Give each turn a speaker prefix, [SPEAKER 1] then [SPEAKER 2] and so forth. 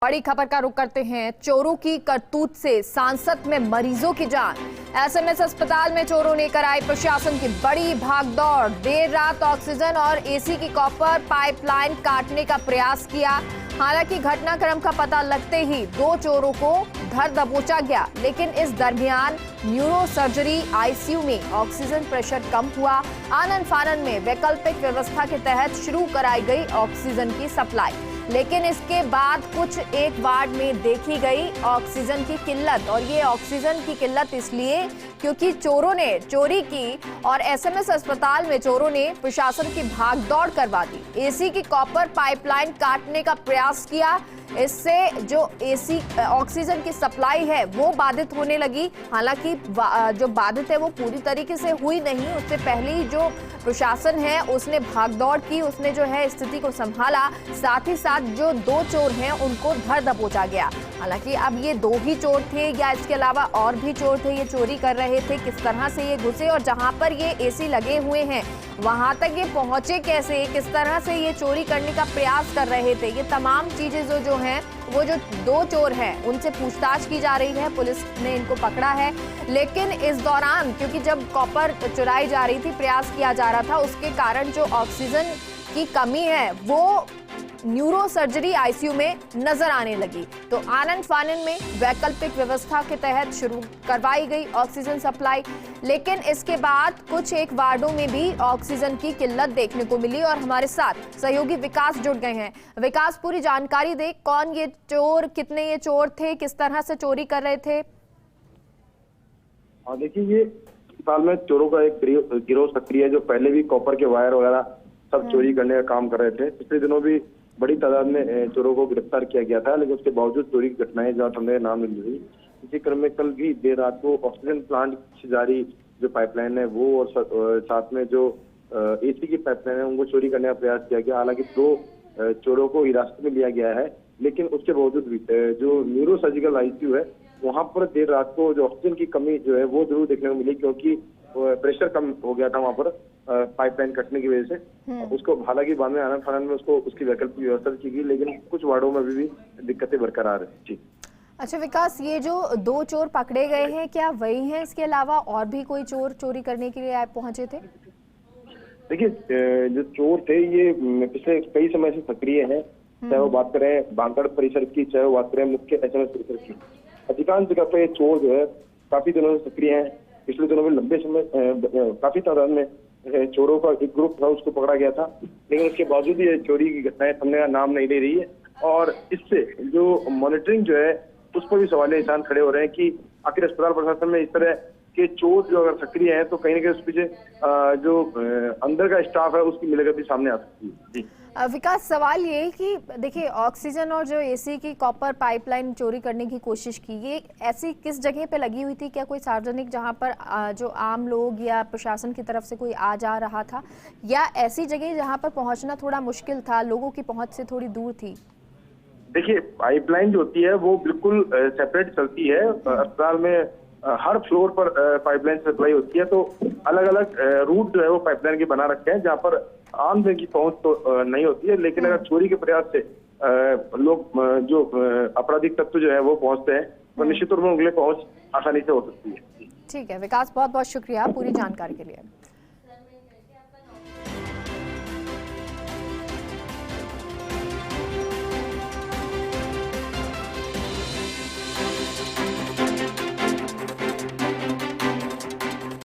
[SPEAKER 1] बड़ी खबर का रुख करते हैं। चोरों की करतूत से सांसद में मरीजों की जान। एसएमएस अस्पताल में चोरों ने कराई प्रशासन की बड़ी भागदौड़। देर रात ऑक्सीजन और एसी की कॉपर पाइपलाइन काटने का प्रयास किया। हालांकि घटनाक्रम का पता लगते ही 2 चोरों को धर दबोचा गया, लेकिन इस दरमियान न्यूरो सर्जरी आईसीयू में ऑक्सीजन प्रेशर कम हुआ। आनन फानन में वैकल्पिक व्यवस्था के तहत शुरू कराई गई ऑक्सीजन की सप्लाई, लेकिन इसके बाद कुछ एक वार्ड में देखी गई ऑक्सीजन की किल्लत। और ये ऑक्सीजन की किल्लत इसलिए क्योंकि चोरों ने चोरी की और एसएमएस अस्पताल में चोरों ने प्रशासन की भागदौड़ करवा दी। एसी की कॉपर पाइपलाइन काटने का प्रयास किया। इससे जो एसी ऑक्सीजन की सप्लाई है वो बाधित होने लगी। हालांकि जो बाधित है वो पूरी तरीके से हुई नहीं। उससे पहले ही जो प्रशासन है उसने भागदौड़ की, उसने जो है स्थिति को संभाला। साथ ही साथ जो 2 चोर हैं उनको धर दबोचा गया। हालांकि अब ये 2 ही चोर थे या इसके अलावा और भी चोर थे, ये चोरी कर रहे थे, किस तरह से ये घुसे और जहां पर ये एसी लगे हुए हैं वहां तक ये पहुंचे कैसे, किस तरह से ये चोरी करने का प्रयास कर रहे थे, ये तमाम चीजें जो हैं वो जो 2 चोर हैं उनसे पूछताछ की जा रही है। पुलिस ने इनको पकड़ा है, लेकिन इस दौरान क्योंकि जब कॉपर चुराई जा रही थी, प्रयास किया जा रहा था, उसके कारण जो ऑक्सीजन की कमी है वो न्यूरो सर्जरी आईसीयू में नजर आने लगी। तो आनन फानन में वैकल्पिक व्यवस्था के तहत शुरू करवाई गई ऑक्सीजन सप्लाई, लेकिन इसके बाद कुछ एक वार्डों में भी ऑक्सीजन की किल्लत देखने को मिली। और हमारे साथ सहयोगी विकास जुड़ गए हैं। विकास, पूरी जानकारी दे, कौन ये चोर, कितने ये चोर थे, किस तरह से चोरी कर रहे थे?
[SPEAKER 2] देखिए, ये अस्पताल में चोरों का एक गिरोह सक्रिय है जो पहले भी कॉपर के वायर वगैरह सब चोरी करने का काम कर रहे थे। पिछले दिनों भी बड़ी तादाद में चोरों को गिरफ्तार किया गया था, लेकिन उसके बावजूद चोरी की घटनाएं जहाँ हमने नाम मिल रही। इसी क्रम में कल भी देर रात को ऑक्सीजन प्लांट से जारी जो पाइपलाइन है वो और साथ में जो एसी की पाइपलाइन है उनको चोरी करने का प्रयास किया गया। हालांकि 2 चोरों को हिरासत में लिया गया है, लेकिन उसके बावजूद भी जो न्यूरो सर्जिकल आईसीयू है वहां पर देर रात को जो ऑक्सीजन की कमी जो है वो जरूर देखने को मिली, क्योंकि प्रेशर कम हो गया था वहां पर पाइपलाइन कटने की वजह से। उसको हालांकि बाद में आनन फानन में उसकी वैकल्पिक व्यवस्था की गई, लेकिन कुछ वार्डों में भी दिक्कतें बरकरार है। जी
[SPEAKER 1] अच्छा विकास, ये जो 2 चोर पकड़े गए हैं क्या वही हैं? इसके अलावा और भी कोई चोर चोरी करने के लिए आए पहुंचे थे?
[SPEAKER 2] देखिए, जो चोर थे ये पिछले कई समय से सक्रिय हैं, चाहे वो बात करें भांगड़ परिसर की, चाहे वो बात करें मुख्य एसएमएस परिसर की। अधिकांश जगह पे चोर जो है काफी दिनों से सक्रिय हैं। पिछले दिनों में लंबे समय काफी तादाद में चोरों का एक ग्रुप था, उसको पकड़ा गया था, लेकिन उसके बावजूद ये चोरी की घटनाएं थमने का नाम नहीं ले रही है। और इससे जो मॉनिटरिंग जो है उस पर भी सवाल निशान खड़े हो रहे हैं कि आखिर अस्पताल प्रशासन में इस तरह के चोर जो अगर सक्रिय हैं तो कहीं ना कहीं उस पीछे जो अंदर का स्टाफ है उसकी मिलीभगत भी सामने आ सकती है। जी
[SPEAKER 1] विकास, सवाल ये है कि देखिए ऑक्सीजन और जो एसी की कॉपर पाइपलाइन चोरी करने की कोशिश की, ये ऐसी किस जगह पे लगी हुई थी? क्या कोई सार्वजनिक जहां पर जो आम लोग या प्रशासन की तरफ से कोई आ जा रहा था, या ऐसी जगह जहां पर पहुंचना थोड़ा मुश्किल था, लोगों की पहुंच से थोड़ी दूर थी?
[SPEAKER 2] देखिए, पाइपलाइन जो होती है वो बिल्कुल सेपरेट चलती है। अस्पताल में हर फ्लोर पर पाइपलाइन सप्लाई होती है, तो अलग अलग रूट जो है वो पाइपलाइन के बना रखे हैं जहाँ पर आम जन की पहुंच तो नहीं होती है। लेकिन अगर चोरी के प्रयास से लोग जो आपराधिक तत्व जो है वो पहुंचते हैं तो निश्चित रूप में उनके लिए पहुंच आसानी से हो सकती है।
[SPEAKER 1] ठीक है विकास, बहुत बहुत शुक्रिया पूरी जानकारी के लिए।